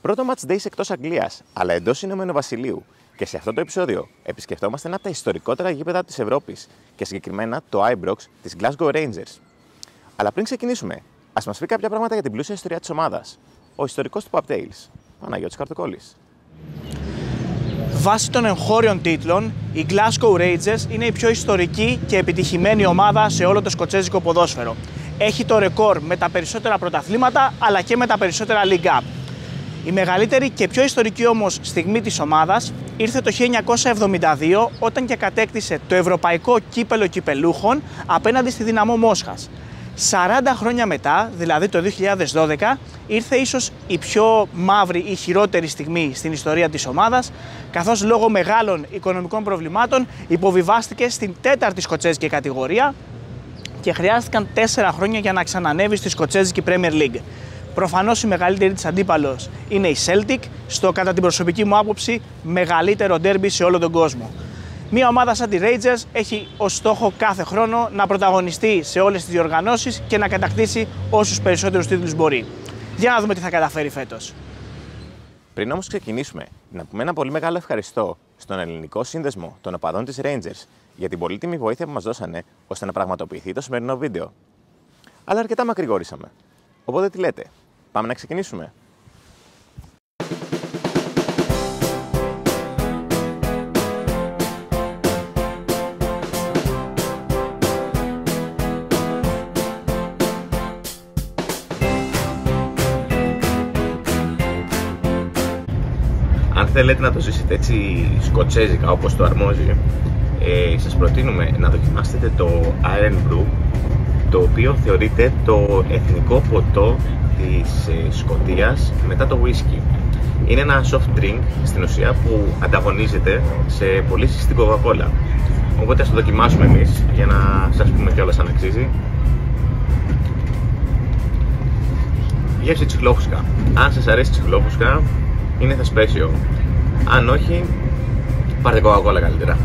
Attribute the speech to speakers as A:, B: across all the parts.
A: Πρώτο match days εκτός Αγγλίας, αλλά εντός Ηνωμένου Βασιλείου. Και σε αυτό το επεισόδιο επισκεφτόμαστε ένα από τα ιστορικότερα γήπεδα της Ευρώπης και συγκεκριμένα το Ibrox της Glasgow Rangers. Αλλά πριν ξεκινήσουμε, ας μας πει κάποια πράγματα για την πλούσια ιστορία της ομάδας. Ο ιστορικός του Pub Tales, Παναγιώτης Καρτοκόλλης.
B: Βάσει των εγχώριων τίτλων, η Glasgow Rangers είναι η πιο ιστορική και επιτυχημένη ομάδα σε όλο το σκοτσέζικο ποδόσφαιρο. Έχει το ρεκόρ με τα περισσότερα πρωταθλήματα αλλά και με τα περισσότερα League Cup. Η μεγαλύτερη και πιο ιστορική όμως στιγμή της ομάδας ήρθε το 1972 όταν και κατέκτησε το Ευρωπαϊκό Κύπελλο Κυπελούχων απέναντι στη Δυναμό Μόσχας. 40 χρόνια μετά, δηλαδή το 2012, ήρθε ίσως η πιο μαύρη ή χειρότερη στιγμή στην ιστορία της ομάδας, καθώς λόγω μεγάλων οικονομικών προβλημάτων υποβιβάστηκε στην 4η σκοτσέζικη κατηγορία και χρειάστηκαν 4 χρόνια για να ξανανεύει στη σκοτσέζικη Premier League. Προφανώς η μεγαλύτερη της αντίπαλος είναι η Celtic, στο κατά την προσωπική μου άποψη μεγαλύτερο ντέρμπι σε όλο τον κόσμο. Μια ομάδα σαν τη Rangers έχει ως στόχο κάθε χρόνο να πρωταγωνιστεί σε όλες τις διοργανώσεις και να κατακτήσει όσους περισσότερους τίτλους μπορεί. Για να δούμε τι θα καταφέρει φέτος.
A: Πριν όμως ξεκινήσουμε, να πούμε ένα πολύ μεγάλο ευχαριστώ στον Ελληνικό Σύνδεσμο των Οπαδών της Rangers για την πολύτιμη βοήθεια που μας δώσανε ώστε να πραγματοποιηθεί το σημερινό βίντεο. Αλλά αρκετά μακρηγόρησαμε. Οπότε τι λέτε, πάμε να ξεκινήσουμε. Αν θέλετε να το ζήσετε έτσι σκοτσέζικα όπως το αρμόζει, σας προτείνουμε να δοκιμάσετε το Iron Brew, το οποίο θεωρείται το εθνικό ποτό της Σκωτίας μετά το whisky. Είναι ένα soft drink στην ουσία που ανταγωνίζεται σε πωλήσεις στην Coca-Cola. Οπότε ας το δοκιμάσουμε εμείς για να σας πούμε κιόλας αν αξίζει. Γεύση τσιχλόφουσκα. Αν σας αρέσει τσιχλόφουσκα, είναι θεσπέσιο. Αν όχι, πάρτε Coca-Cola καλύτερα.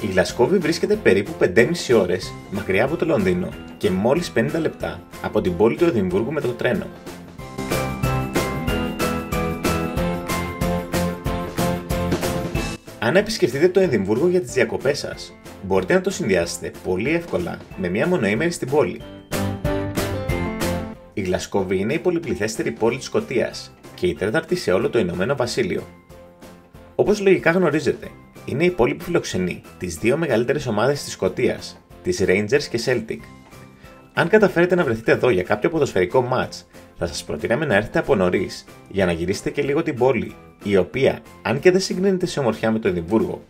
A: Η Γλασκόβη βρίσκεται περίπου 5,5 ώρες μακριά από το Λονδίνο και μόλις 50 λεπτά από την πόλη του Εδιμβούργου με το τρένο. Αν επισκεφτείτε το Εδιμβούργο για τις διακοπές σας, μπορείτε να το συνδυάσετε πολύ εύκολα με μια μονοήμερη στην πόλη. Η Γλασκόβη είναι η πολυπληθέστερη πόλη της Σκωτίας και η τέταρτη σε όλο το Ηνωμένο Βασίλειο. Όπως λογικά γνωρίζετε, είναι η πόλη που φιλοξενεί τις δύο μεγαλύτερες ομάδες της Σκωτίας, τις Rangers και Celtic. Αν καταφέρετε να βρεθείτε εδώ για κάποιο ποδοσφαιρικό μάτς, θα σας προτείναμε να έρθετε από νωρίς για να γυρίσετε και λίγο την πόλη, η οποία, αν και δεν συγκρίνεται σε ομορφιά με το Εδιμβούργο,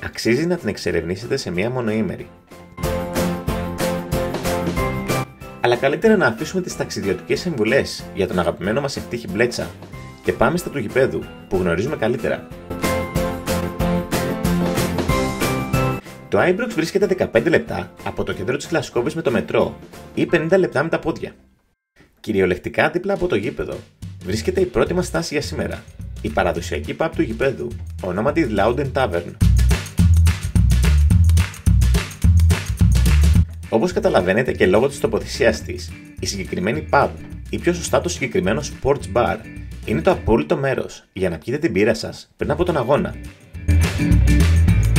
A: αξίζει να την εξερευνήσετε σε μία μονοήμερη. Αλλά καλύτερα να αφήσουμε τις ταξιδιωτικές συμβουλές για τον αγαπημένο μας ευτύχη Μπλέτσα και πάμε στα του γηπέδου που γνωρίζουμε καλύτερα. Το Ibrox βρίσκεται 15 λεπτά από το κέντρο της Γλασκόβης με το μετρό ή 50 λεπτά με τα πόδια. Κυριολεκτικά δίπλα από το γήπεδο βρίσκεται η πρώτη μας στάση για σήμερα, η παραδοσιακή pub του γηπέδου, ονόματι Louden Tavern. Όπως καταλαβαίνετε και λόγω της τοποθεσίας της, η συγκεκριμένη pub ή πιο σωστά το συγκεκριμένο sports bar είναι το απόλυτο μέρος για να πιείτε την μπύρα σας πριν από τον αγώνα.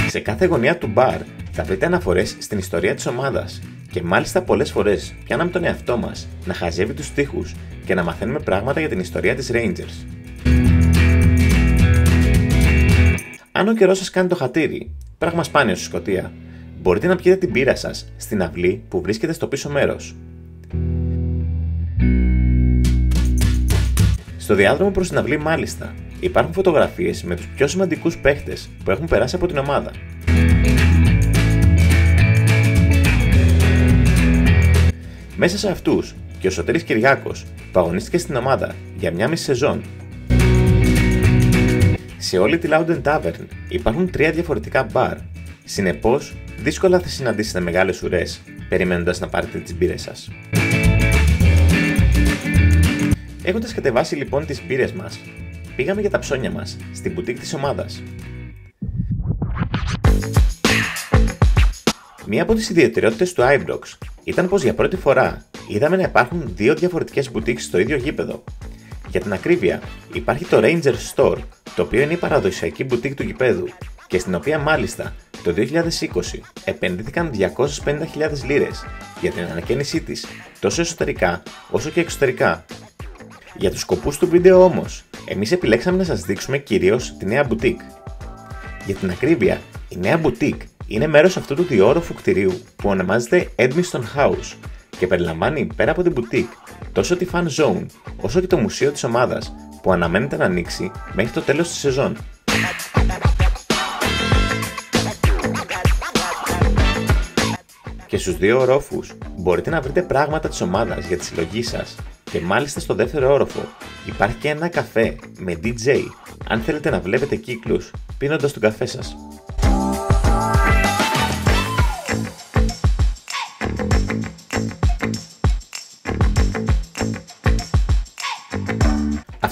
A: Σε κάθε γωνία του μπαρ θα βρείτε αναφορές στην ιστορία της ομάδας και μάλιστα πολλές φορές πιάναμε τον εαυτό μας να χαζεύει τους τοίχους και να μαθαίνουμε πράγματα για την ιστορία της Rangers. Αν ο καιρός σας κάνει το χατήρι, πράγμα σπάνιο στη Σκωτία, μπορείτε να πιείτε την μπύρα σας στην αυλή που βρίσκεται στο πίσω μέρος. Στο διάδρομο προς την αυλή μάλιστα υπάρχουν φωτογραφίες με τους πιο σημαντικούς παίχτες που έχουν περάσει από την ομάδα. Μέσα σε αυτούς και ο Σωτήρης Κυριάκος που αγωνίστηκε στην ομάδα για μια μισή σεζόν. Σε όλη τη Louden Tavern υπάρχουν 3 διαφορετικά μπαρ, συνεπώς δύσκολα θα συναντήσετε μεγάλες ουρές περιμένοντας να πάρετε τις μπύρες σας. Έχοντας κατεβάσει λοιπόν τις μπύρες μας, πήγαμε για τα ψώνια μας στην μπουτίκ της ομάδας. Μία από τις ιδιαιτερότητες του Ibrox ήταν πως για πρώτη φορά είδαμε να υπάρχουν δύο διαφορετικές boutiques στο ίδιο γήπεδο. Για την ακρίβεια, υπάρχει το Rangers Store, το οποίο είναι η παραδοσιακή boutique του γηπέδου και στην οποία μάλιστα το 2020 επενδύθηκαν 250.000 λίρες για την ανακαίνισή της τόσο εσωτερικά όσο και εξωτερικά. Για τους σκοπούς του βίντεο όμως, εμείς επιλέξαμε να σας δείξουμε κυρίως τη νέα boutique. Για την ακρίβεια, η νέα boutique είναι μέρος αυτού του διόρροφου κτηρίου που ονομάζεται Edmiston House και περιλαμβάνει πέρα από την boutique τόσο τη fan zone όσο και το μουσείο της ομάδας που αναμένεται να ανοίξει μέχρι το τέλος της σεζόν. Και στους δύο ορόφους μπορείτε να βρείτε πράγματα της ομάδας για τη συλλογή σας και μάλιστα στο δεύτερο όροφο υπάρχει και ένα καφέ με DJ αν θέλετε να βλέπετε κύκλους πίνοντας τον καφέ σας.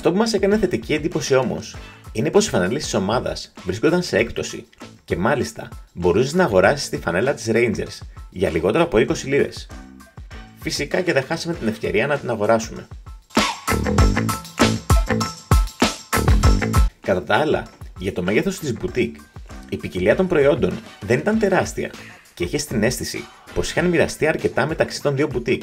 A: Αυτό που μας έκανε θετική εντύπωση όμως είναι πως οι φανέλες της ομάδας βρίσκονταν σε έκπτωση και μάλιστα μπορούσες να αγοράσεις τη φανέλα της Rangers για λιγότερο από 20 λίρες. Φυσικά και δεν χάσαμε την ευκαιρία να την αγοράσουμε. Κατά τα άλλα, για το μέγεθος της boutique, η ποικιλία των προϊόντων δεν ήταν τεράστια και είχες την αίσθηση πως είχαν μοιραστεί αρκετά μεταξύ των δύο boutique.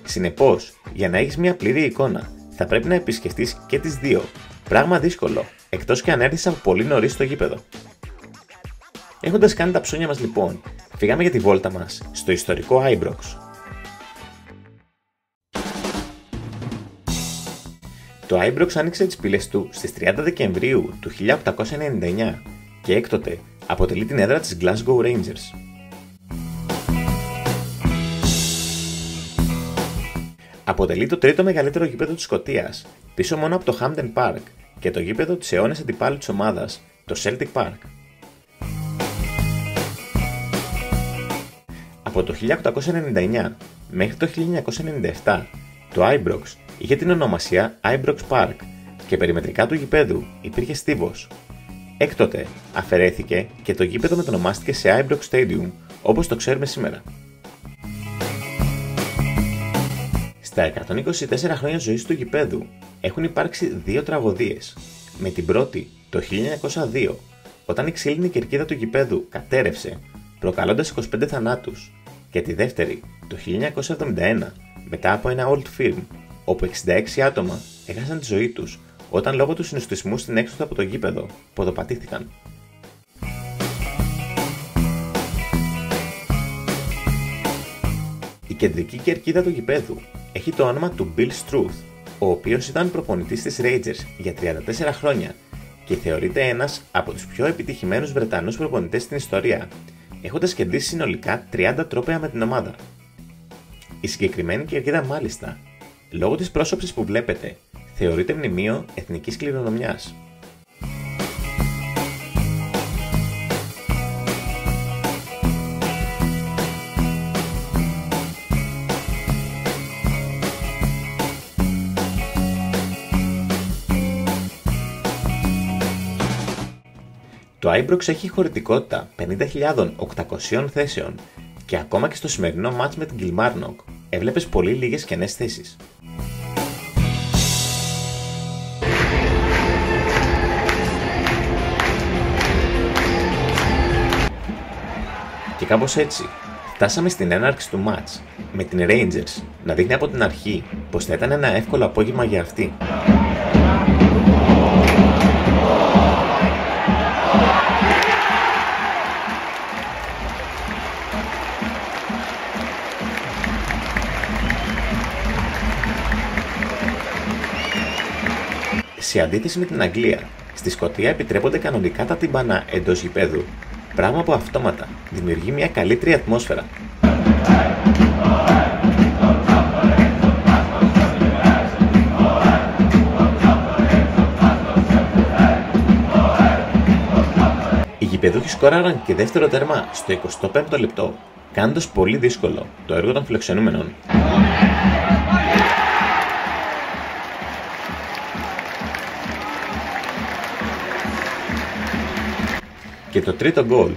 A: Συνεπώς, για να έχεις μια πλήρη εικόνα, θα πρέπει να επισκεφτείς και τις δύο, πράγμα δύσκολο, εκτός και αν έρθεις από πολύ νωρίς στο γήπεδο. Έχοντας κάνει τα ψώνια μας λοιπόν, φύγαμε για τη βόλτα μας στο ιστορικό Ibrox. Το Ibrox άνοιξε τις πύλες του στις 30 Δεκεμβρίου του 1899 και έκτοτε αποτελεί την έδρα της Glasgow Rangers. Αποτελεί το τρίτο μεγαλύτερο γήπεδο της Σκωτίας, πίσω μόνο από το Hampden Park και το γήπεδο της αιώνιας αντιπάλου της ομάδας, το Celtic Park. Από το 1899 μέχρι το 1997, το Ibrox είχε την ονομασία Ibrox Park και περιμετρικά του γηπέδου υπήρχε στίβος. Έκτοτε αφαιρέθηκε και το γήπεδο μετονομάστηκε σε Ibrox Stadium όπως το ξέρουμε σήμερα. Στα 124 χρόνια ζωής του γηπέδου έχουν υπάρξει δύο τραγωδίες, με την πρώτη το 1902 όταν η ξύλινη κερκίδα του γηπέδου κατέρρευσε προκαλώντας 25 θανάτους και τη δεύτερη το 1971 μετά από ένα old firm όπου 66 άτομα έχασαν τη ζωή τους όταν λόγω του συνοστισμού στην έξοδο από το γήπεδο ποδοπατήθηκαν. Η κεντρική κερκίδα του γηπέδου έχει το όνομα του Bill Struth, ο οποίος ήταν προπονητής της Rangers για 34 χρόνια και θεωρείται ένας από τους πιο επιτυχημένους Βρετανούς προπονητές στην ιστορία, έχοντας κερδίσει συνολικά 30 τρόπαια με την ομάδα. Η συγκεκριμένη κερκίδα μάλιστα, λόγω της πρόσωψης που βλέπετε, θεωρείται μνημείο εθνικής κληρονομιάς. Το Ibrox έχει χωρητικότητα 50.800 θέσεων και ακόμα και στο σημερινό μάτς με την Kilmarnock έβλεπες πολύ λίγες κενές θέσεις. Και κάπως έτσι φτάσαμε στην έναρξη του μάτς με την Rangers να δείχνει από την αρχή πως θα ήταν ένα εύκολο απόγευμα για αυτή. Σε αντίθεση με την Αγγλία, στη Σκωτία επιτρέπονται κανονικά τα τύμπανα εντός γηπέδου, πράγμα που αυτόματα δημιουργεί μια καλύτερη ατμόσφαιρα. Οι γηπεδούχοι σκόραραν και δεύτερο τέρμα στο 25ο λεπτό, κάνοντας πολύ δύσκολο το έργο των φιλοξενούμενων. Και το τρίτο γκολ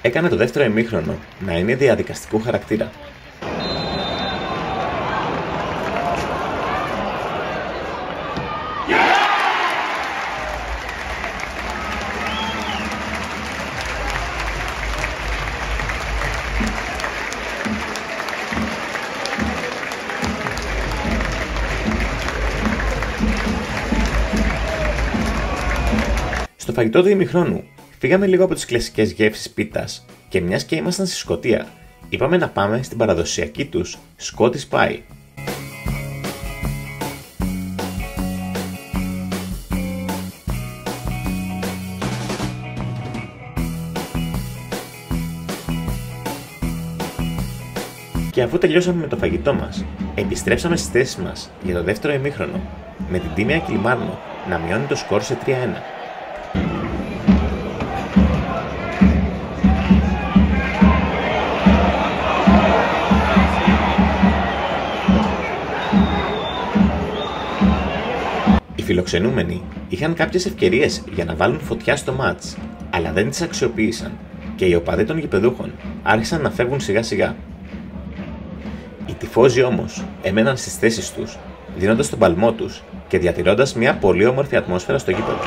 A: έκανε το δεύτερο ημίχρονο να είναι διαδικαστικού χαρακτήρα. Στο φαγητό του ημιχρόνου φύγαμε λίγο από τις κλασικές γεύσεις πίτας και μιας και ήμασταν στη Σκωτία, είπαμε να πάμε στην παραδοσιακή τους Scottish Pie. Και αφού τελειώσαμε με το φαγητό μας, επιστρέψαμε στις θέσεις μας για το δεύτερο ημίχρονο, με την Τίμια Κιλμάρνο να μειώνει το σκορ σε 3-1. Οι φιλοξενούμενοι είχαν κάποιες ευκαιρίες για να βάλουν φωτιά στο μάτς, αλλά δεν τις αξιοποίησαν και οι οπαδοί των γηπεδούχων άρχισαν να φεύγουν σιγά σιγά. Οι τυφώζοι όμως έμεναν στις θέσεις τους, δίνοντας τον παλμό τους και διατηρώντας μια πολύ όμορφη ατμόσφαιρα στο γήπεδο.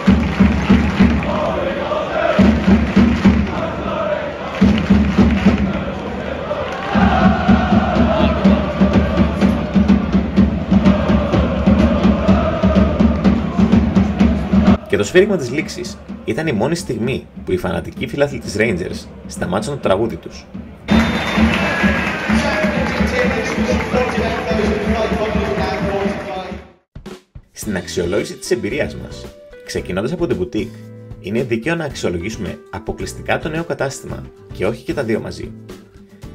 A: Και το σφύριγμα της λήξης ήταν η μόνη στιγμή που οι φανατικοί φιλάθλοι της Rangers σταμάτησαν το τραγούδι τους. Στην αξιολόγηση της εμπειρίας μας, ξεκινώντας από την boutique, είναι δίκαιο να αξιολογήσουμε αποκλειστικά το νέο κατάστημα και όχι και τα δύο μαζί.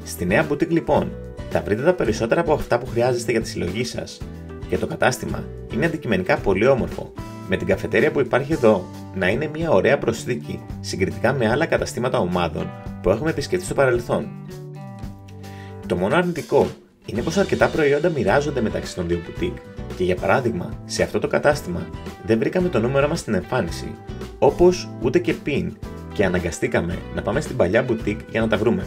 A: Στη νέα boutique λοιπόν θα βρείτε τα περισσότερα από αυτά που χρειάζεστε για τη συλλογή σας και το κατάστημα είναι αντικειμενικά πολύ όμορφο, με την καφετέρια που υπάρχει εδώ να είναι μια ωραία προσθήκη συγκριτικά με άλλα καταστήματα ομάδων που έχουμε επισκεφτεί στο παρελθόν. Το μόνο αρνητικό είναι πως αρκετά προϊόντα μοιράζονται μεταξύ των δύο boutique και για παράδειγμα σε αυτό το κατάστημα δεν βρήκαμε το νούμερο μας στην εμφάνιση, όπως ούτε και pin και αναγκαστήκαμε να πάμε στην παλιά boutique για να τα βρούμε.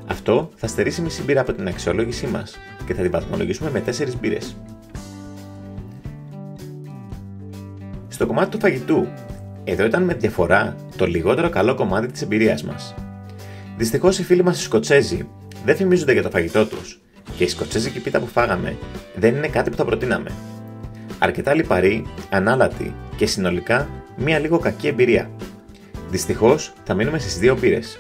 A: Αυτό θα στερήσει μισή μπύρα από την αξιολόγησή μας και θα την βαθμολογήσουμε με 4 μπύρες. Στο κομμάτι του φαγητού, εδώ ήταν με διαφορά το λιγότερο καλό κομμάτι της εμπειρίας μας. Δυστυχώς οι φίλοι μας οι Σκοτσέζοι δεν φημίζονται για το φαγητό τους και η σκοτσέζικη πίτα που φάγαμε δεν είναι κάτι που θα προτείναμε. Αρκετά λιπαρή, ανάλατη και συνολικά μία λίγο κακή εμπειρία. Δυστυχώς θα μείνουμε στις 2 μπύρες.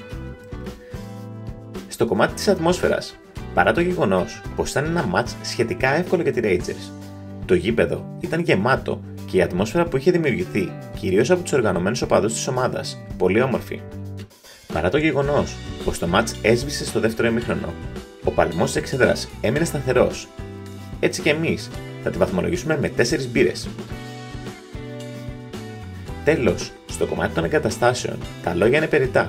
A: Στο κομμάτι της ατμόσφαιρας, παρά το γεγονός πως ήταν ένα μάτς σχετικά εύκολο για τη Rangers, το γήπεδο ήταν γεμάτο και η ατμόσφαιρα που είχε δημιουργηθεί, κυρίως από τους οργανωμένους οπαδούς της ομάδας, πολύ όμορφη. Παρά το γεγονός πως το μάτς έσβησε στο δεύτερο ημίχρονο, ο παλμός της εξέδρας έμεινε σταθερός. Έτσι και εμείς θα τη βαθμολογήσουμε με 4 μπύρες. Τέλος, στο κομμάτι των εγκαταστάσεων, τα λόγια είναι περιττά.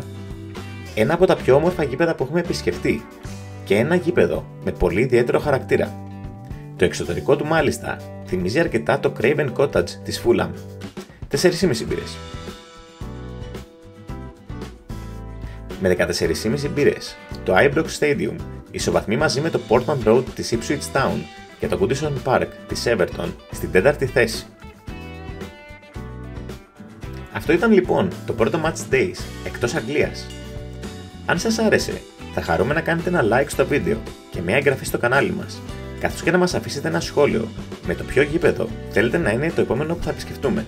A: Ένα από τα πιο όμορφα γήπεδα που έχουμε επισκεφτεί και ένα γήπεδο με πολύ ιδιαίτερο χαρακτήρα. Το εξωτερικό του μάλιστα θυμίζει αρκετά το Craven Cottage της Fulham. 4,5 μπύρες. Με 14,5 μπύρες, το Ibrox Stadium ισοβαθμεί μαζί με το Portman Road της Ipswich Town και το Goodison Park της Everton στην 4η θέση. Αυτό ήταν λοιπόν το πρώτο Match Days εκτός Αγγλίας. Αν σας άρεσε, θα χαρούμε να κάνετε ένα like στο βίντεο και μια εγγραφή στο κανάλι μας, καθώς και να μας αφήσετε ένα σχόλιο με το ποιο γήπεδο θέλετε να είναι το επόμενο που θα επισκεφτούμε.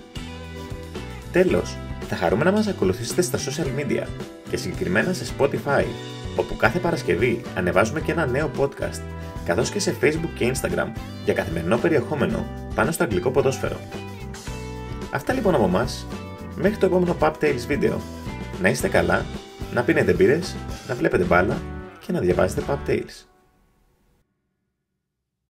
A: Τέλος, θα χαρούμε να μας ακολουθήσετε στα social media και συγκεκριμένα σε Spotify, όπου κάθε Παρασκευή ανεβάζουμε και ένα νέο podcast, καθώς και σε Facebook και Instagram για καθημερινό περιεχόμενο πάνω στο αγγλικό ποδόσφαιρο. Αυτά λοιπόν από εμάς, μέχρι το επόμενο Pub Tales βίντεο. Να είστε καλά, να πίνετε μπύρες, να βλέπετε μπάλα και να διαβάζετε Pub Tales.